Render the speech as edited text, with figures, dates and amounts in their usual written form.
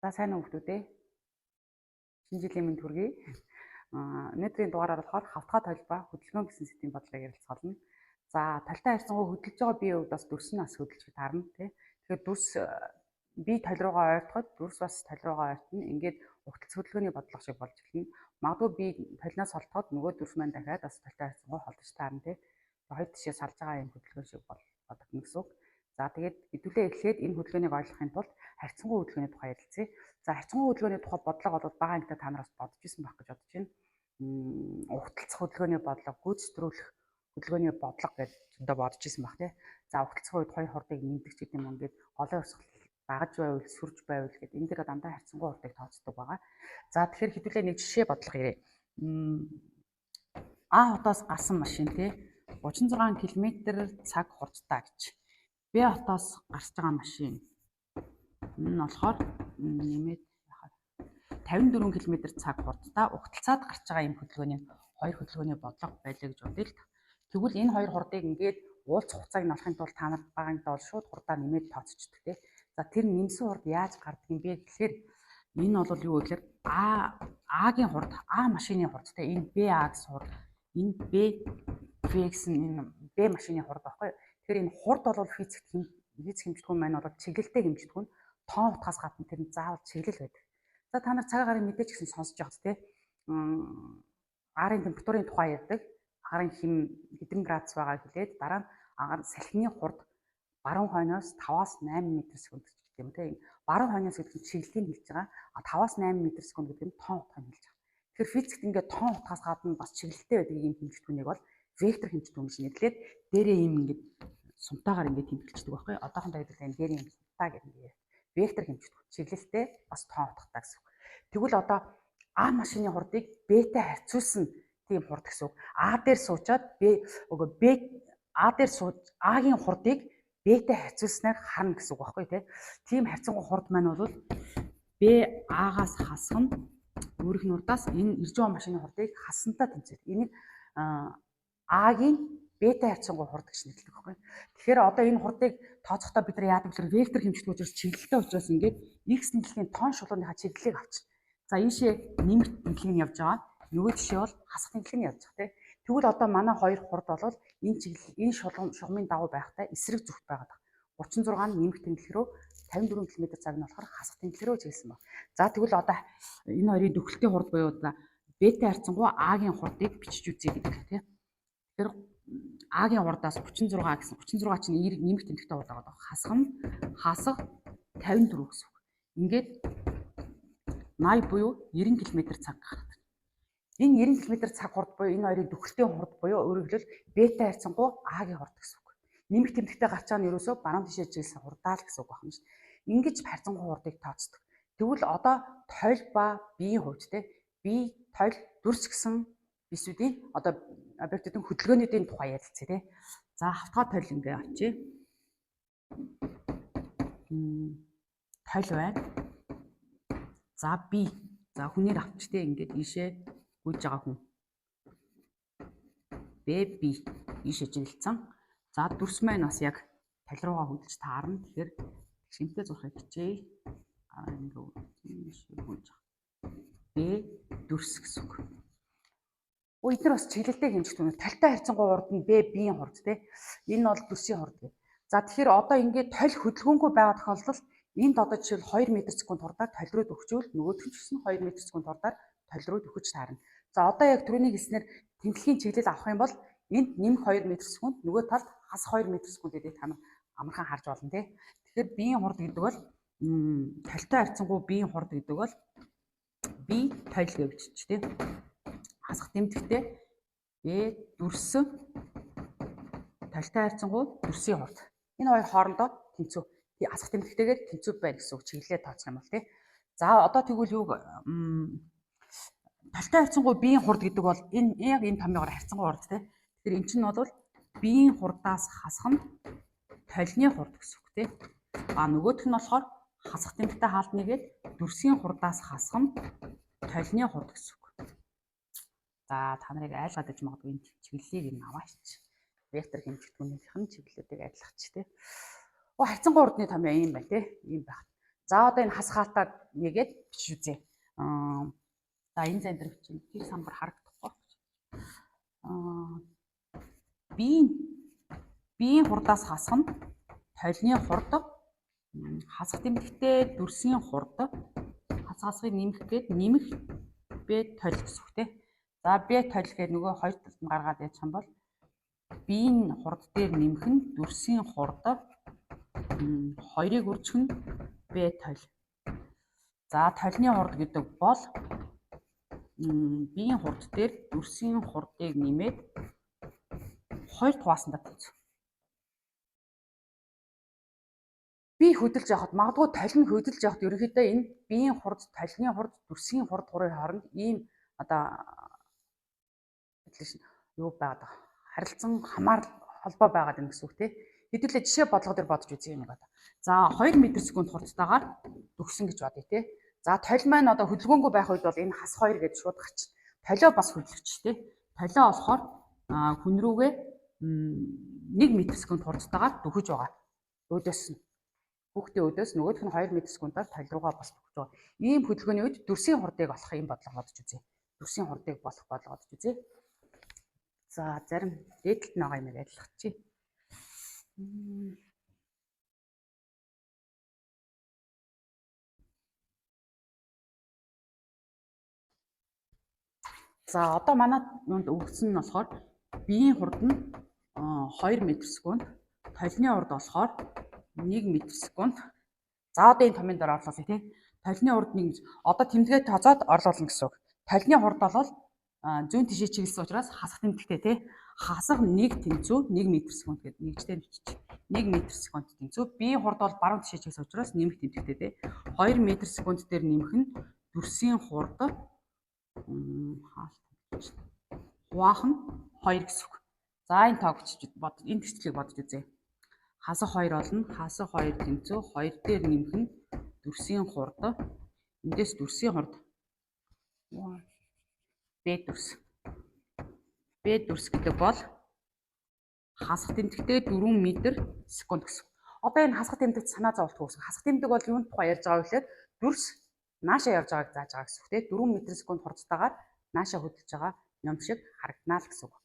За сайн уу хүмүүс үү? Шинэ жилийн мэнд хүргэе. Өнөөдрийн дугаараар болохоор хавтгай толбаа хөдөлгөөн гэсэн сэдвийн бодлогыг ярилцгаална. За талтай харьцангуй хөдөлж байгаа биеийн хувьд бас дүрс нь бас хөдөлж таарна тий. Тэгэхээр дүрс бие толь руугаа ойртоход дүрс бас толь руугаа ойртно. Ингээд ухталц хөдөлгөөний бодлого шиг болж эхэлнэ. Магадгүй бие толиноос холдоход нөгөө дүрс маань дахиад бас талтай харьцангуй холдож таарна тий. Хоёр тишээ салж байгаа юм хөдөлгөөн шиг бодогдно гэсэн үг. За тэгээд хэдүүлээ эхлээд энэ хөдөлгөөнийг ойлгохын тулд харьцангуй хөдөлгөөний тухай ярилцъя. За харьцангуй хөдөлгөөний тухай бодлого бол бага ангитай та нараас бодож исэн байх гэж бодож байна. Ухталцах хөдөлгөөний бодлого, гүйцэтгүүлэх хөдөлгөөний бодлого гэж зөндөө бодож исэн байх тий. За ухталцах үед хоёр хурдыг нэмдэг ч гэдэм юм ингээд голын урсгал багаж байвал сүрж байвал гэдэг энэ дээр дандаа харьцангуй хурдыг тооцдог байгаа. За тэгэхээр хэдүүлээ нэг жишээ бодлого ирээ. А хотоос гарсан машин тий 36 км/цаг хурдтай гэж. Б хотоос гарч байгаа машин энэ нь болохоор нэмээд 54 км/цаг хурдтай ухталцаад гарч байгаа юм хөдөлгөөний хоёр хөдөлгөөний бодлого байлаа гэж бодъё л та. Тэгвэл энэ хоёр хурдыг ингээд уулзах хугацааг нь олохын тулд та нар багаангдаа бол шууд хурдаа нэмээд тооцчихдаг тий. За тэр нэмсэн хурд яаж гардаг юм бэ гэхээр энэ бол юу гэхээр А-гийн хурд, А машины хурд тий. Энэ БА гэсэн хурд, энэ Б гэсэн энэ Б машины хурд баггүй. Тэгэхээр энэ хурд бол физик хэмжигдэхүүн маань бол чиглэлтэй хэмжигдэхүүн тоон утгаас гадна тэр нь заавал чиглэл байдаг. За та нар цагаан гарын мэдээч гэсэн сонсож явах тий. Агарын температурын тухай ярьдаг. Агарын хэм хэдэн градус байгааг хэлээд дараа нь агаар салхины хурд баруун хойноос 5-аас 8 м/сек гэж юм тий. Баруун хойноос гэдэг нь чиглэлийг хэлж байгаа. 5-аас 8 м/сек гэдэг нь тоон утгааг хэлж байгаа. Тэгэхээр физикт ингээд тоон утгаас гадна бас чиглэлтэй байдаг ийм хэмжигдэхүүнийг бол вектор хэмжигдэхүүн гэж нэрлээд дээрээ ийм ингээд сумтаагаар ингээд тэмдэглэждэг байхгүй. Одоохондоо хэлбэл энэ дээр ийм сумтаа гэдэг юм. Вектор хэмжигдэхүүн чиглэлтэй бас тоон утгатай гэсэн үг. Тэгвэл одоо А машины хурдыг Б-тэй харьцуулсан тийм хурд гэсэн үг. А дээр суучаад А-гийн хурдыг Б-тэй харьцуулснаар харна гэсэн үг байхгүй тий. Тийм харьцангуй хурд маань бол Б-аагаас хасах нь өөрөх нь урдаас энэ ирж байгаа машины хурдыг хассантай тэнцвэр. Энийг А-гийн Б-тэй харьцангуй хурд гэж нэрлэдэг байхгүй. Тэгэхээр одоо энэ хурдыг тооцохдоо бид нар яадаг вэ? Вектор хэмжигдүүлж чиглэлтэй учраас ингээд x нэлгийн тоон шулууныхаа чиглэлийг авчих. За ийшээ нэмэлт тэнхлэг нь явж байгаа. Нөгөө жишээ бол хасах тэнхлэг нь явж байгаа тийм. Тэгвэл одоо манай хоёр хурд бол энэ чиглэл энэ шугамын дагуу байхтай эсрэг зүгт байгаад байна. 36 нь нэмэлт тэнхлэг рүү 54 км/цаг нь болохоор хасах тэнхлэг рүү чиглэсэн байна. За тэгвэл одоо энэ хоёрын төгөлтэй хурд буюу Б-тэй харьцангуй А-гийн хурдыг бичиж үзье гэдэг тийм. Тэгэхээр А-гийн хурдаас 36 гэсэн 36 чинь нэмэлт тэнхлэгтэй хурд байгаа. Хасах 54 гэсэн үг. Ингээд 80 буюу 90 км/цаг гаргадаг. Энэ 90 км/цаг хурд буюу энэ хоёрын төгөлтэй хурд буюу өөрөөр хэлбэл Б-тэй харьцангуй А-гийн хурд гэсэн үг. Нэмэлт тэмдэгтэй гарч байгаа нь ерөөсөө баруун тишээ чиглэсэн хурдаа л гэсэн үг байна шүү дээ. Ингэж харьцангуй хурдыг тооцдог. Тэгвэл одоо толь ба биеийн хувьд те бие толь дүрс гэсэн бисүүдийн одоо объектуудын хөдөлгөөнүүдийн тухай ярилцъя те. За хавтгай толь ингээ авчи. Толь байна. За бие. За хүнээр авчтэй ингээд ийшээ гүйж байгаа хүн. Б ийшээ чиглэлцэн. За дүрс маань бас яг тал руугаа хөдөлж таарна. Тэгэхээр шимтэй зурхыг хичээе. Ингээд ийшээ гүйж байгаа. Б дүрс гэсэн үг. Эдгээр бас чиглэлтэй хэмжигдэхүүн. Талтай харьцангуй хурд нь Б-ийн хурд тий. Энэ бол дүрсийн хурд гэ. За тэгэхээр одоо ингээд толь хөдөлгөөнгүй байгаа тохиолдолд энд одоо жишээл 2 м/сек хурдаар толь руу төгчвөл нөгөөх нь ч гэсэн 2 м/сек хурдаар толь руу төгөж таарна. За одоо яг түрүүний хэлснээр тэмдэлхийн чиглэл авах юм бол энд нэмэх 2 м/сек нөгөө талд хасах 2 м/сек гэдгийг та нар амархан харж болно тий. Тэгэхээр биеийн хурд гэдэг бол тольтой харьцангуй биеийн хурд гэдэг бол бие толь гэж бичиж тий. Хасах тэмдэгтэй Б дүрс тольтой харьцангуй дүрсийн хурд. Энэ хоёр хоорондоо тэнцүү. Хасах тэмдэгтэйгээр тэнцүү байна гэсэн үг чиглэлээ тооцох юм бол тий. За одоо тэгвэл юу тольтой харьцангуй биеийн хурд гэдэг бол энэ яг энэ томьёогоор харьцангуй хурд тий. Тэгэхээр эн чинь бол биеийн хурдаас хасах нь толины хурд гэсэн үг тий. Нөгөөх нь болохоор хасах тэмдэгтэй хаалтныгээд дүрсийн хурдаас хасах нь толины хурд гэсэн үг. За та нарыг айлгаад иж магадгүй энэ чиглэлийг юм аваач. Вектор хэмжигдэхүүнийх нь чиглэлүүдийг адилгач тий. Харьцангуй хурдны томьёо ийм байна тий. Ийм байх. За одоо энэ хасгаалтаа нэгээд бичиж үзье. За энэ зан дээр бичиж тэр самбар харагдахгүй. Биеийн хурдаас хасах нь толины хурд, хасах тэмдэгтээ дүрсийн хурд, хасгасгыг нэмэх гээд нэмэх B толь гэсэн үг тийм. За B толь гэдэг нөгөө хоёр талд нь гаргаад яачих юм бол биеийн хурд дээр нэмэх нь дүрсийн хурд, хоёрыг үржих нь B толь. За толины хурд гэдэг бол биеийн хурд дээр дүрсийн хурдыг нэмээд хоёр хуваасандаа тэнцв. Би хөдөлж явахад магадгүй толь нь хөдөлж явахад ерөнхийдөө энэ биеийн хурд, толины хурд, дүрсийн хурд гурийн хооронд ийм одоо юу байгаад харилцан хамаарал холбоо байгаад байна гэсэн үг тийм. Хэдүүлээ жишээ бодлого дээр бодож үзье юм байна. За 2 м/сек хурдтайгаар төгсөн гэж бодъё тийм. За толь маань одоо хөдөлгөөнгүй байх үед бол энэ хас 2 гэж шууд гарч. Толио бас хөдөлгөж тийм. Толио болохоор хүн рүүгээ 1 м/сек хурдтайгаар дөхөж байгаа. Өөдөөс нь хүүхдийн өөдөөс нөгөөх нь 2 м/сек-аар толь руугаа бас дөхөж байгаа. Ийм хөдөлгөөний үед дүрсийн хурдыг олох юм бодлого бодож үзье. Дүрсийн хурдыг болох бодлого бодож үзье. За зарим дээдлэлт нь байгаа юм ялах чи. За одоо манай юунд өгсөн нь болохоор биеийн хурд нь 2 м/сек, толины хурд болохоор 1 м/сек. За одоо энэ томьёон дээр орлуулъя тий. Толины хурд нэг одоо тэмдэгээ тооцоод орлуулна гэсэн үг. Толины хурд бол зүүн тишээ чиглэсэн учраас хасах тэмдэгтэй тий. Хасах 1 тэнцүү 1 м/сек гэдэг нэгжтэй бичиж. 1 м/сек тэнцүү. Биеийн хурд бол баруун тишээ чиглэсэн учраас нэмэх тэмдэгтэй тий. 2 м/сек дээр нэмэх нь дүрсийн хурд хуваах нь 2 гэсэн үг. За энэ тоог бичиж бод энэ төслийг бодож үзье. Хасах 2 болно. Хасах 2 тэнцүү 2 дээр нэмэх нь дүрсийн хурд. Эндээс дүрсийн хурд B дүрс. B дүрс гэдэг бол хасах тэмдэгтээ 4 м/сек гэсэн. Одоо энэ хасах тэмдэгт санаа зовлтгүй гэсэн. Хасах тэмдэг бол юунд тухай ярьж байгаа вэ гэхээр дүрс нааша явж байгааг зааж байгаа гэсэн үг тийм. 4 м/сек хурдтайгаар нааша хөдөлж байгаа юм шиг харагдана л гэсэн үг.